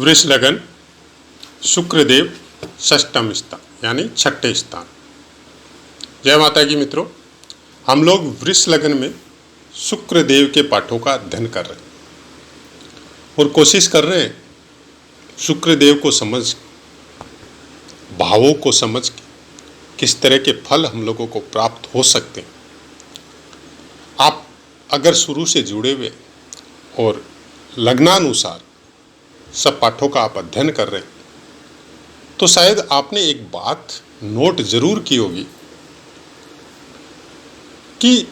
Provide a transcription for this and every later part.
वृष लगन, शुक्रदेव षष्ठम स्थान यानी छठे स्थान। जय माता की मित्रों, हम लोग वृष लगन में शुक्रदेव के पाठों का अध्ययन कर रहे हैं और कोशिश कर रहे हैं शुक्रदेव को समझ, भावों को समझ के किस तरह के फल हम लोगों को प्राप्त हो सकते हैं। आप अगर शुरू से जुड़े हुए और लग्नानुसार सब पाठों का आप अध्ययन कर रहे हैं तो शायद आपने एक बात नोट जरूर की होगी कि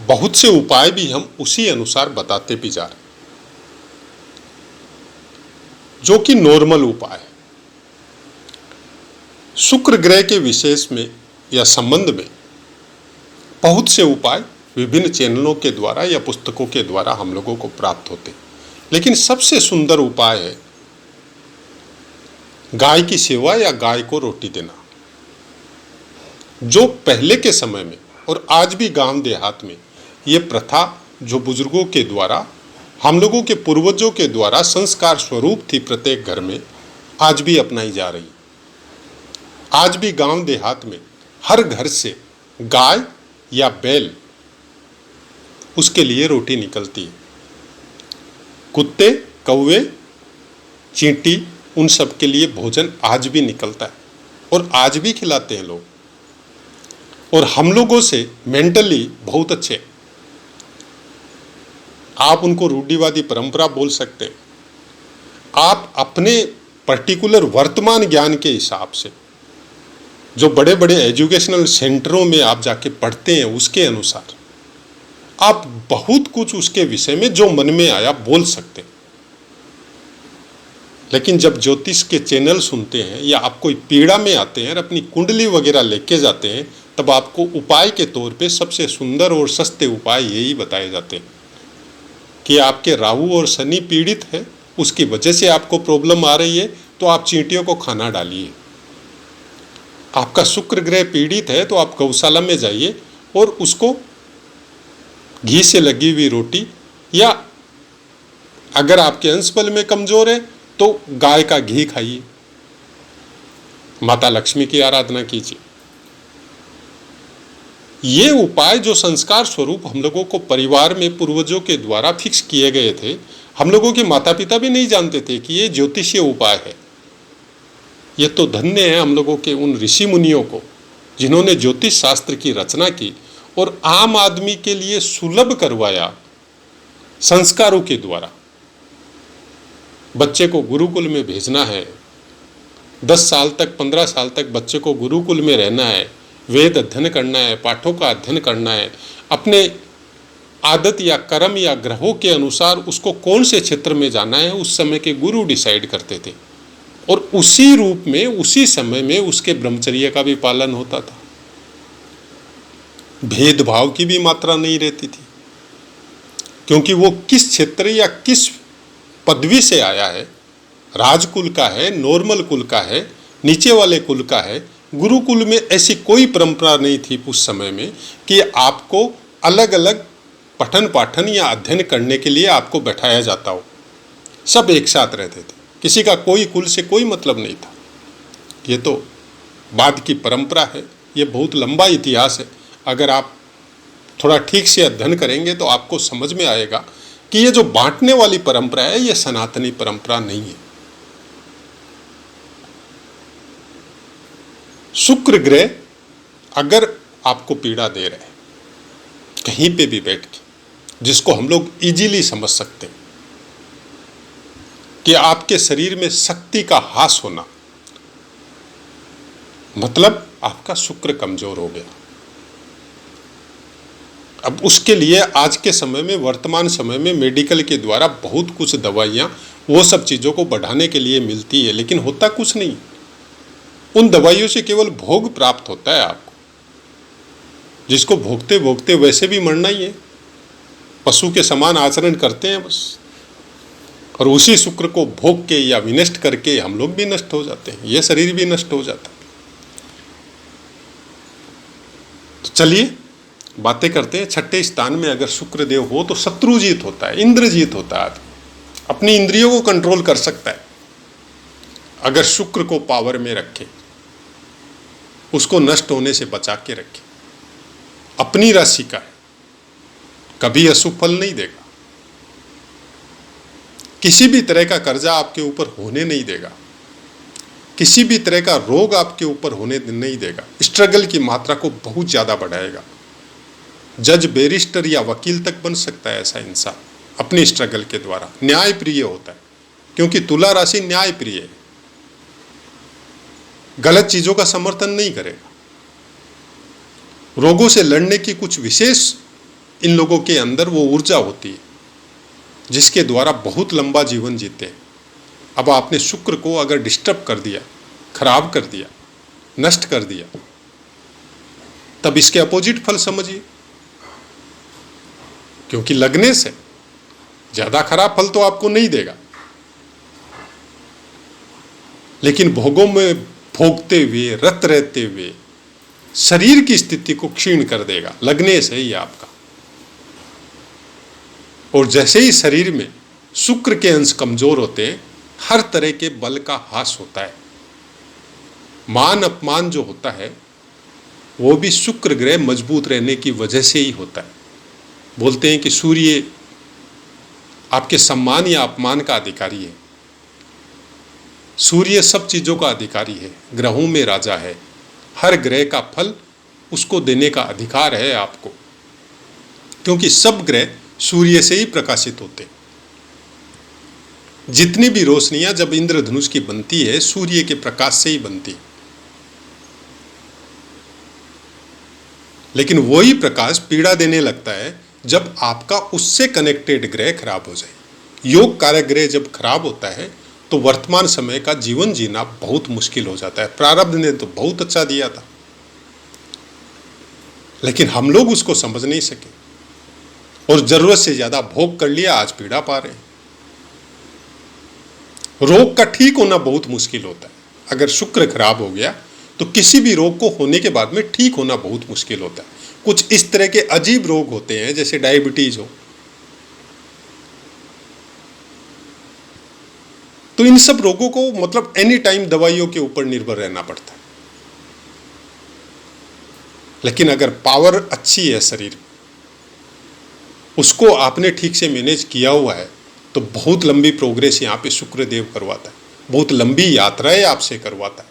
बहुत से उपाय भी हम उसी अनुसार बताते भी जा रहे हैं, जो कि नॉर्मल उपाय है। शुक्र ग्रह के विशेष में या संबंध में बहुत से उपाय विभिन्न चैनलों के द्वारा या पुस्तकों के द्वारा हम लोगों को प्राप्त होते हैं, लेकिन सबसे सुंदर उपाय है गाय की सेवा या गाय को रोटी देना, जो पहले के समय में और आज भी गांव देहात में ये प्रथा जो बुजुर्गों के द्वारा, हम लोगों के पूर्वजों के द्वारा संस्कार स्वरूप थी प्रत्येक घर में, आज भी अपनाई जा रही। आज भी गांव देहात में हर घर से गाय या बैल उसके लिए रोटी निकलती है। कुत्ते, कौवे, चींटी, उन सब के लिए भोजन आज भी निकलता है और आज भी खिलाते हैं लोग, और हम लोगों से मेंटली बहुत अच्छे। आप उनको रूढ़िवादी परंपरा बोल सकते हैं, आप अपने पर्टिकुलर वर्तमान ज्ञान के हिसाब से जो बड़े बड़े एजुकेशनल सेंटरों में आप जाके पढ़ते हैं उसके अनुसार आप बहुत कुछ उसके विषय में जो मन में आया बोल सकते हैं। लेकिन जब ज्योतिष के चैनल सुनते हैं या आप कोई पीड़ा में आते हैं और अपनी कुंडली वगैरह लेके जाते हैं, तब आपको उपाय के तौर पे सबसे सुंदर और सस्ते उपाय यही बताए जाते हैं कि आपके राहु और शनि पीड़ित है, उसकी वजह से आपको प्रॉब्लम आ रही है, तो आप चींटियों को खाना डालिए। आपका शुक्र ग्रह पीड़ित है तो आप गौशाला में जाइए और उसको घी से लगी हुई रोटी, या अगर आपके अंश बल में कमजोर है तो गाय का घी खाइए, माता लक्ष्मी की आराधना कीजिए। ये उपाय जो संस्कार स्वरूप हम लोगों को परिवार में पूर्वजों के द्वारा फिक्स किए गए थे, हम लोगों के माता पिता भी नहीं जानते थे कि ये ज्योतिषीय उपाय है। ये तो धन्य है हम लोगों के उन ऋषि मुनियों को जिन्होंने ज्योतिष शास्त्र की रचना की और आम आदमी के लिए सुलभ करवाया संस्कारों के द्वारा। बच्चे को गुरुकुल में भेजना है, 10 साल तक 15 साल तक बच्चे को गुरुकुल में रहना है, वेद अध्ययन करना है, पाठों का अध्ययन करना है, अपने आदत या कर्म या ग्रहों के अनुसार उसको कौन से क्षेत्र में जाना है उस समय के गुरु डिसाइड करते थे, और उसी रूप में उसी समय में उसके ब्रह्मचर्य का भी पालन होता था। भेदभाव की भी मात्रा नहीं रहती थी, क्योंकि वो किस क्षेत्र या किस पदवी से आया है, राजकुल का है, नॉर्मल कुल का है, नीचे वाले कुल का है। गुरुकुल में ऐसी कोई परंपरा नहीं थी उस समय में कि आपको अलग अलग पठन पाठन या अध्ययन करने के लिए आपको बैठाया जाता हो। सब एक साथ रहते थे, किसी का कोई कुल से कोई मतलब नहीं था। ये तो बाद की परंपरा है, ये बहुत लंबा इतिहास है। अगर आप थोड़ा ठीक से अध्ययन करेंगे तो आपको समझ में आएगा कि ये जो बांटने वाली परंपरा है ये सनातनी परंपरा नहीं है। शुक्र ग्रह अगर आपको पीड़ा दे रहा है कहीं पे भी बैठ के, जिसको हम लोग इजीली समझ सकते हैं कि आपके शरीर में शक्ति का ह्रास होना, मतलब आपका शुक्र कमजोर हो गया। अब उसके लिए आज के समय में, वर्तमान समय में मेडिकल के द्वारा बहुत कुछ दवाइयाँ वो सब चीज़ों को बढ़ाने के लिए मिलती है, लेकिन होता कुछ नहीं। उन दवाइयों से केवल भोग प्राप्त होता है आपको, जिसको भोगते भोगते वैसे भी मरना ही है। पशु के समान आचरण करते हैं बस, और उसी शुक्र को भोग के या विनष्ट करके हम लोग भी नष्ट हो जाते हैं, ये शरीर भी नष्ट हो जाता है। तो चलिए बातें करते हैं। छठे स्थान में अगर शुक्रदेव हो तो शत्रुजीत होता है, इंद्रजीत होता है। आदमी अपनी इंद्रियों को कंट्रोल कर सकता है। अगर शुक्र को पावर में रखे, उसको नष्ट होने से बचा के रखे, अपनी राशि का है, कभी अशुभ फल नहीं देगा, किसी भी तरह का कर्जा आपके ऊपर होने नहीं देगा, किसी भी तरह का रोग आपके ऊपर होने नहीं देगा, स्ट्रगल की मात्रा को बहुत ज्यादा बढ़ाएगा। जज, बैरिस्टर या वकील तक बन सकता है ऐसा इंसान अपनी स्ट्रगल के द्वारा। न्याय प्रिय होता है, क्योंकि तुला राशि न्याय प्रिय है, गलत चीजों का समर्थन नहीं करेगा। रोगों से लड़ने की कुछ विशेष इन लोगों के अंदर वो ऊर्जा होती है जिसके द्वारा बहुत लंबा जीवन जीते हैं। अब आपने शुक्र को अगर डिस्टर्ब कर दिया, खराब कर दिया, नष्ट कर दिया, तब इसके अपोजिट फल समझिए, क्योंकि लगने से ज्यादा खराब फल तो आपको नहीं देगा, लेकिन भोगों में भोगते हुए, रत रहते हुए शरीर की स्थिति को क्षीण कर देगा, लगने से ही आपका। और जैसे ही शरीर में शुक्र के अंश कमजोर होते हैं, हर तरह के बल का ह्रास होता है। मान अपमान जो होता है वो भी शुक्र ग्रह मजबूत रहने की वजह से ही होता है। बोलते हैं कि सूर्य आपके सम्मान या अपमान का अधिकारी है। सूर्य सब चीजों का अधिकारी है, ग्रहों में राजा है, हर ग्रह का फल उसको देने का अधिकार है आपको, क्योंकि सब ग्रह सूर्य से ही प्रकाशित होते हैं। जितनी भी रोशनियां जब इंद्रधनुष की बनती है, सूर्य के प्रकाश से ही बनती है। लेकिन वही प्रकाश पीड़ा देने लगता है जब आपका उससे कनेक्टेड ग्रह खराब हो जाए। योग कारक ग्रह जब खराब होता है तो वर्तमान समय का जीवन जीना बहुत मुश्किल हो जाता है। प्रारब्ध ने तो बहुत अच्छा दिया था, लेकिन हम लोग उसको समझ नहीं सके और जरूरत से ज्यादा भोग कर लिया, आज पीड़ा पा रहे हैं। रोग का ठीक होना बहुत मुश्किल होता है। अगर शुक्र खराब हो गया तो किसी भी रोग को होने के बाद में ठीक होना बहुत मुश्किल होता है। कुछ इस तरह के अजीब रोग होते हैं जैसे डायबिटीज हो, तो इन सब रोगों को मतलब एनी टाइम दवाइयों के ऊपर निर्भर रहना पड़ता है। लेकिन अगर पावर अच्छी है शरीर में, उसको आपने ठीक से मैनेज किया हुआ है, तो बहुत लंबी प्रोग्रेस यहाँ पे शुक्रदेव करवाता है, बहुत लंबी यात्राएं आपसे करवाता है।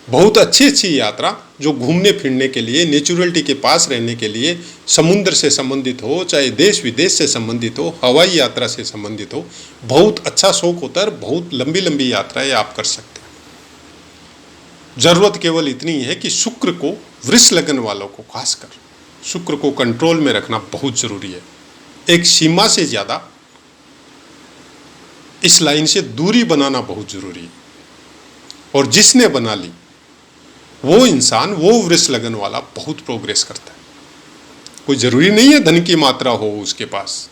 बहुत अच्छी अच्छी यात्रा जो घूमने फिरने के लिए, नेचुरलिटी के पास रहने के लिए, समुद्र से संबंधित हो, चाहे देश विदेश से संबंधित हो, हवाई यात्रा से संबंधित हो, बहुत अच्छा शौक होता है। बहुत लंबी लंबी यात्राएं आप कर सकते हैं। जरूरत केवल इतनी है कि शुक्र को, वृष लगन वालों को खासकर शुक्र को कंट्रोल में रखना बहुत जरूरी है। एक सीमा से ज्यादा इस लाइन से दूरी बनाना बहुत जरूरी है, और जिसने बना ली वो इंसान, वो वृष लगन वाला बहुत प्रोग्रेस करता है। कोई जरूरी नहीं है धन की मात्रा हो उसके पास,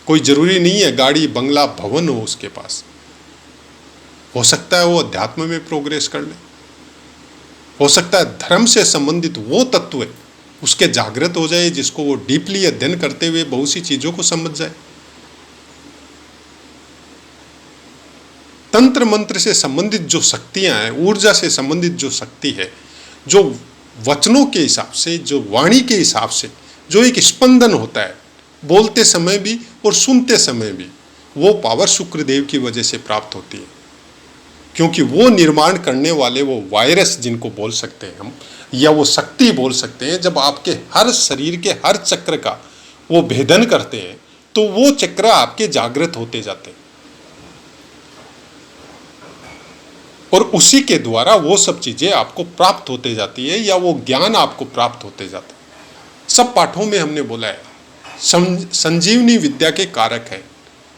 कोई जरूरी नहीं है गाड़ी बंगला भवन हो उसके पास। हो सकता है वो अध्यात्म में प्रोग्रेस कर ले, हो सकता है धर्म से संबंधित वो तत्व उसके जागृत हो जाए जिसको वो डीपली अध्ययन करते हुए बहुत सी चीजों को समझ जाए। तंत्र मंत्र से संबंधित जो शक्तियां हैं, ऊर्जा से संबंधित जो शक्ति है, जो वचनों के हिसाब से, जो वाणी के हिसाब से जो एक स्पंदन होता है बोलते समय भी और सुनते समय भी, वो पावर शुक्रदेव की वजह से प्राप्त होती है। क्योंकि वो निर्माण करने वाले वो वायरस जिनको बोल सकते हैं हम, या वो शक्ति बोल सकते हैं, जब आपके हर शरीर के हर चक्र का वो भेदन करते हैं तो वो चक्र आपके जागृत होते जाते हैं, और उसी के द्वारा वो सब चीजें आपको प्राप्त होते जाती है, या वो ज्ञान आपको प्राप्त होते जाता है। सब पाठों में हमने बोला है संजीवनी विद्या के कारक है।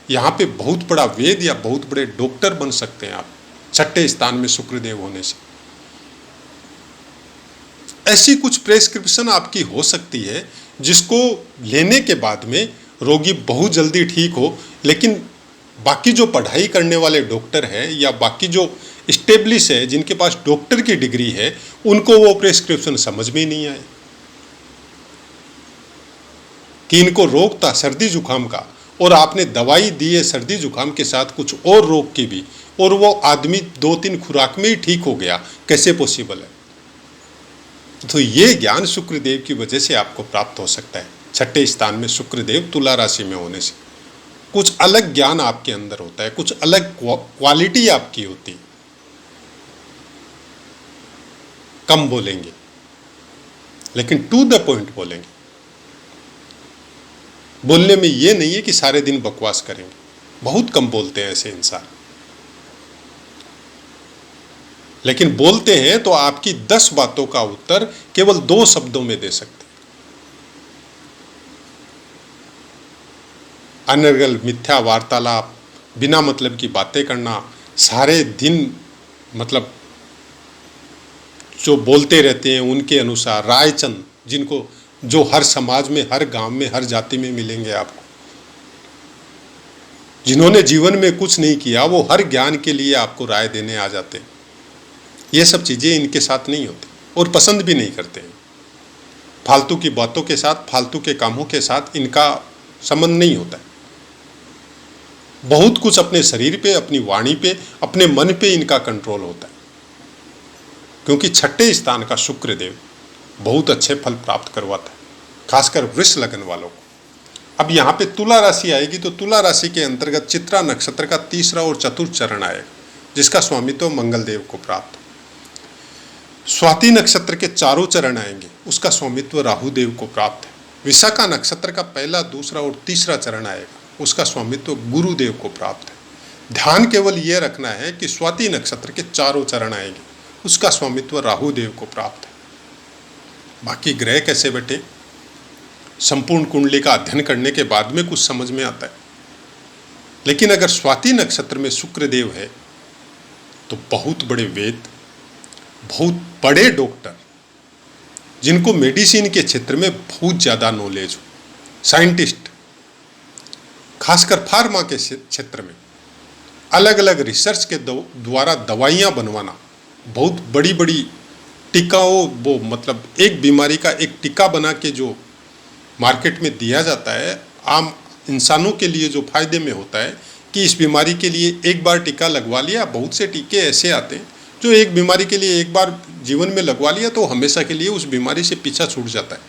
यहाँ पे बहुत बड़ा वेद या बहुत बड़े डॉक्टर बन सकते हैं आप, छठे स्थान में शुक्रदेव होने से। ऐसी कुछ प्रेस्क्रिप्शन आपकी हो सकती है जिसको लेने के बाद में रोगी बहुत जल्दी ठीक हो, लेकिन बाकी जो पढ़ाई करने वाले डॉक्टर हैं या बाकी जो स्टेब्लिश है, जिनके पास डॉक्टर की डिग्री है, उनको वो प्रेस्क्रिप्शन समझ में नहीं आए कि इनको रोग था सर्दी जुकाम का, और आपने दवाई दी है सर्दी जुकाम के साथ कुछ और रोग की भी, और वो आदमी 2-3 खुराक में ही ठीक हो गया, कैसे पॉसिबल है? तो ये ज्ञान शुक्रदेव की वजह से आपको प्राप्त हो सकता है। छठे स्थान में शुक्रदेव तुला राशि में होने से कुछ अलग ज्ञान आपके अंदर होता है, कुछ अलग क्वालिटी आपकी होती है। कम बोलेंगे लेकिन टू द पॉइंट बोलेंगे। बोलने में ये नहीं है कि सारे दिन बकवास करेंगे, बहुत कम बोलते हैं ऐसे इंसान, लेकिन बोलते हैं तो आपकी 10 बातों का उत्तर केवल 2 शब्दों में दे सकते हैं। अनर्गल मिथ्या वार्तालाप, बिना मतलब की बातें करना, सारे दिन मतलब जो बोलते रहते हैं उनके अनुसार, रायचंद, जिनको जो हर समाज में, हर गांव में, हर जाति में मिलेंगे आपको, जिन्होंने जीवन में कुछ नहीं किया, वो हर ज्ञान के लिए आपको राय देने आ जाते हैं। ये सब चीज़ें इनके साथ नहीं होती और पसंद भी नहीं करते हैं। फालतू की बातों के साथ, फालतू के कामों के साथ इनका संबंध नहीं होता है। बहुत कुछ अपने शरीर पे, अपनी वाणी पे, अपने मन पे इनका कंट्रोल होता है, क्योंकि छठे स्थान का शुक्रदेव बहुत अच्छे फल प्राप्त करवाता है, खासकर वृष लगन वालों को। अब यहाँ पे तुला राशि आएगी तो तुला राशि के अंतर्गत चित्रा नक्षत्र का तीसरा और चतुर्थ चरण आएगा, जिसका स्वामित्व मंगल देव को प्राप्त हो। स्वाति नक्षत्र के चारों चरण आएंगे, उसका स्वामित्व राहु देव को प्राप्त है। विशाखा नक्षत्र का पहला, दूसरा और तीसरा चरण आएगा, उसका स्वामित्व गुरुदेव को प्राप्त है। ध्यान केवल यह रखना है कि स्वाति नक्षत्र के चारों चरण आएंगे, उसका स्वामित्व राहु देव को प्राप्त है। बाकी ग्रह कैसे बैठे, संपूर्ण कुंडली का अध्ययन करने के बाद में कुछ समझ में आता है। लेकिन अगर स्वाति नक्षत्र में शुक्रदेव है तो बहुत बड़े वेद, बहुत बड़े डॉक्टर, जिनको मेडिसिन के क्षेत्र में बहुत ज़्यादा नॉलेज हो, साइंटिस्ट, खासकर फार्मा के क्षेत्र में अलग अलग रिसर्च के द्वारा दवाइयाँ बनवाना, बहुत बड़ी बड़ी टीकाओं, वो मतलब एक बीमारी का एक टीका बना के जो मार्केट में दिया जाता है आम इंसानों के लिए, जो फायदे में होता है कि इस बीमारी के लिए एक बार टीका लगवा लिया। बहुत से टीके ऐसे आते हैं जो एक बीमारी के लिए एक बार जीवन में लगवा लिया तो हमेशा के लिए उस बीमारी से पीछा छूट जाता है।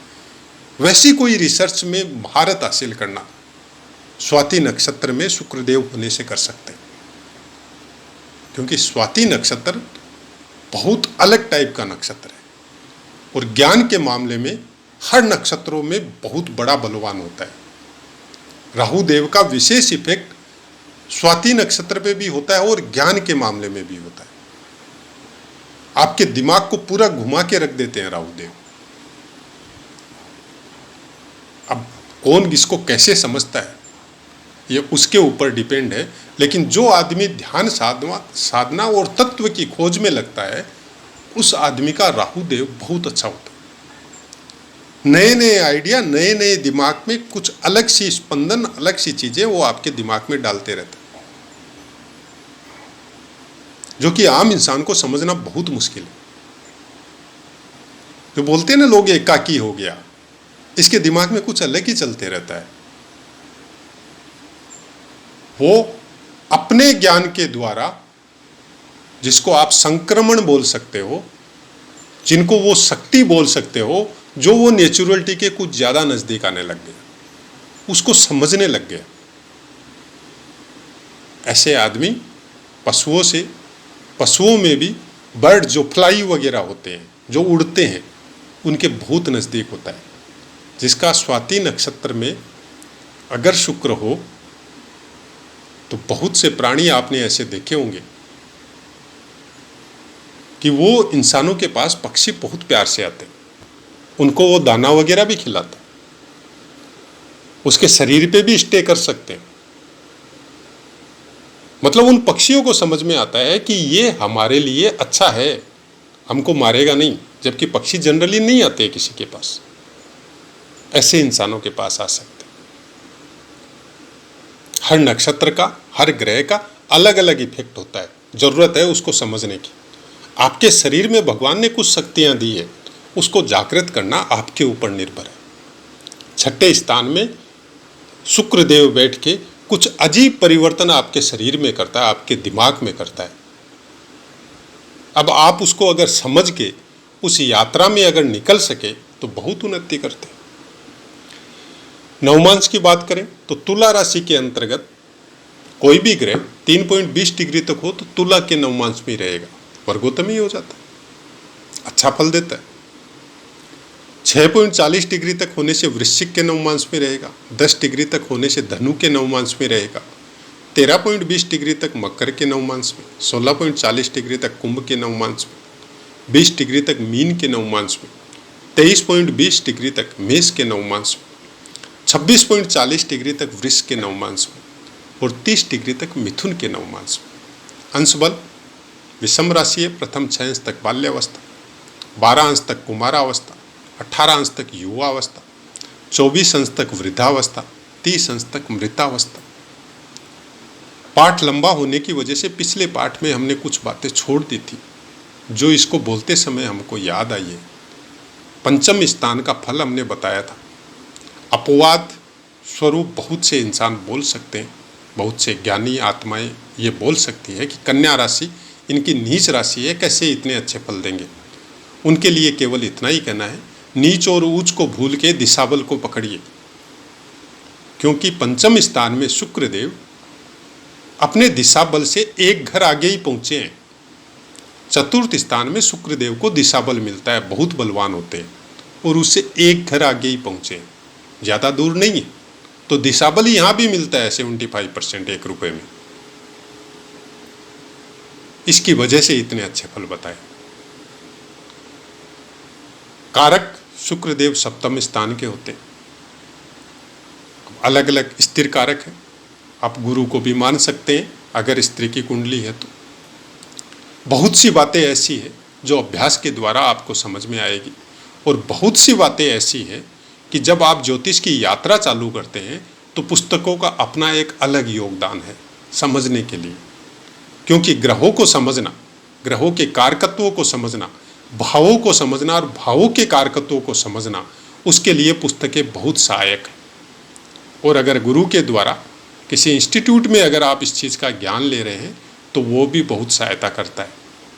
वैसी कोई रिसर्च में महारत हासिल करना स्वाति नक्षत्र में शुक्रदेव होने से कर सकते हैं, क्योंकि स्वाति नक्षत्र बहुत अलग टाइप का नक्षत्र है और ज्ञान के मामले में हर नक्षत्रों में बहुत बड़ा बलवान होता है। राहु देव का विशेष इफेक्ट स्वाति नक्षत्र पे भी होता है और ज्ञान के मामले में भी होता है। आपके दिमाग को पूरा घुमा के रख देते हैं राहु देव। अब कौन इसको कैसे समझता है ये उसके ऊपर डिपेंड है, लेकिन जो आदमी ध्यान साधना और तत्व की खोज में लगता है, उस आदमी का राहु देव बहुत अच्छा होता है। नए नए आइडिया, नए नए दिमाग में कुछ अलग सी स्पंदन, अलग सी चीजें वो आपके दिमाग में डालते रहते हैं, जो कि आम इंसान को समझना बहुत मुश्किल है। जो बोलते हैं ना लोग एकाकी हो गया, इसके दिमाग में कुछ अलग ही चलते रहता है। वो अपने ज्ञान के द्वारा, जिसको आप संक्रमण बोल सकते हो, जिनको वो शक्ति बोल सकते हो, जो वो नेचुरलिटी के कुछ ज्यादा नजदीक आने लग गया, उसको समझने लग गया। ऐसे आदमी पशुओं में भी बर्ड जो फ्लाई वगैरह होते हैं, जो उड़ते हैं, उनके बहुत नजदीक होता है। जिसका स्वाति नक्षत्र में अगर शुक्र हो तो बहुत से प्राणी आपने ऐसे देखे होंगे कि वो इंसानों के पास पक्षी बहुत प्यार से आते हैं, उनको वो दाना वगैरह भी खिलाता है, उसके शरीर पे भी स्टे कर सकते हैं। मतलब उन पक्षियों को समझ में आता है कि ये हमारे लिए अच्छा है, हमको मारेगा नहीं, जबकि पक्षी जनरली नहीं आते किसी के पास। ऐसे इंसानों के पास आ सकते। हर नक्षत्र का, हर ग्रह का अलग अलग इफेक्ट होता है, जरूरत है उसको समझने की। आपके शरीर में भगवान ने कुछ शक्तियां दी है, उसको जागृत करना आपके ऊपर निर्भर है। छठे स्थान में शुक्रदेव बैठ के कुछ अजीब परिवर्तन आपके शरीर में करता है, आपके दिमाग में करता है। अब आप उसको अगर समझ के उस यात्रा में अगर निकल सके तो बहुत उन्नति करते हैं। नवमांश की बात करें तो तुला राशि के अंतर्गत कोई भी ग्रह 3.20 डिग्री तक हो तो तुला के नवमांश में रहेगा, वर्गोत्तमी हो जाता है, अच्छा फल देता है। 6.40 डिग्री तक होने से वृश्चिक के नवमांश में रहेगा, 10 डिग्री तक होने से धनु के नवमांश में रहेगा, 13.20 डिग्री तक मकर के नवमांश में, 16.40 डिग्री तक कुंभ के नवमांश में, 20 डिग्री तक मीन के नवमांश में, 23.20 डिग्री तक मेष के नवमांश में, 26.40 डिग्री तक वृष के नवमांश में और 30 डिग्री तक मिथुन के नवमांश में। अंश बल विषम राशि है, प्रथम 6 अंश तक बाल्यावस्था, 12 अंश तक कुमारावस्था, 18 अंश तक युवावस्था, 24 अंश तक वृद्धावस्था, 30 अंश तक मृतावस्था। पाठ लंबा होने की वजह से पिछले पाठ में हमने कुछ बातें छोड़ दी थी जो इसको बोलते समय हमको याद आई है। पंचम स्थान का फल हमने बताया था। अपवाद स्वरूप बहुत से इंसान बोल सकते हैं, बहुत से ज्ञानी आत्माएं ये बोल सकती है कि कन्या राशि इनकी नीच राशि है, कैसे इतने अच्छे फल देंगे। उनके लिए केवल इतना ही कहना है, नीच और ऊंच को भूल के दिशाबल को पकड़िए, क्योंकि पंचम स्थान में शुक्रदेव अपने दिशाबल से एक घर आगे ही पहुंचे हैं। चतुर्थ स्थान में शुक्रदेव को दिशाबल मिलता है, बहुत बलवान होते हैं और उससे एक घर आगे ही पहुंचे हैं, ज़्यादा दूर नहीं है। तो दिशाबल यहाँ भी मिलता है 75% 1 रुपये में। इसकी वजह से इतने अच्छे फल बताए। कारक शुक्रदेव सप्तम स्थान के होते हैं, अलग अलग स्थिर कारक है। आप गुरु को भी मान सकते हैं अगर स्त्री की कुंडली है तो। बहुत सी बातें ऐसी है जो अभ्यास के द्वारा आपको समझ में आएगी और बहुत सी बातें ऐसी है कि जब आप ज्योतिष की यात्रा चालू करते हैं तो पुस्तकों का अपना एक अलग योगदान है समझने के लिए। क्योंकि ग्रहों को समझना, ग्रहों के कारकत्वों को समझना, भावों को समझना और भावों के कारकत्वों को समझना, उसके लिए पुस्तकें बहुत सहायक हैं। और अगर गुरु के द्वारा किसी इंस्टीट्यूट में अगर आप इस चीज़ का ज्ञान ले रहे हैं तो वो भी बहुत सहायता करता है।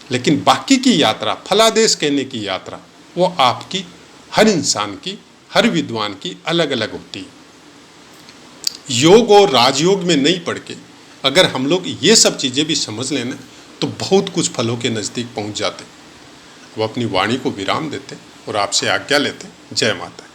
लेकिन बाकी की यात्रा, फलादेश कहने की यात्रा, वो आपकी, हर इंसान की, हर विद्वान की अलग अलग होती है। योग और राजयोग में नहीं पढ़ के अगर हम लोग ये सब चीज़ें भी समझ लेना तो बहुत कुछ फलों के नज़दीक पहुंच जाते। वो अपनी वाणी को विराम देते और आपसे आज्ञा लेते। जय माता।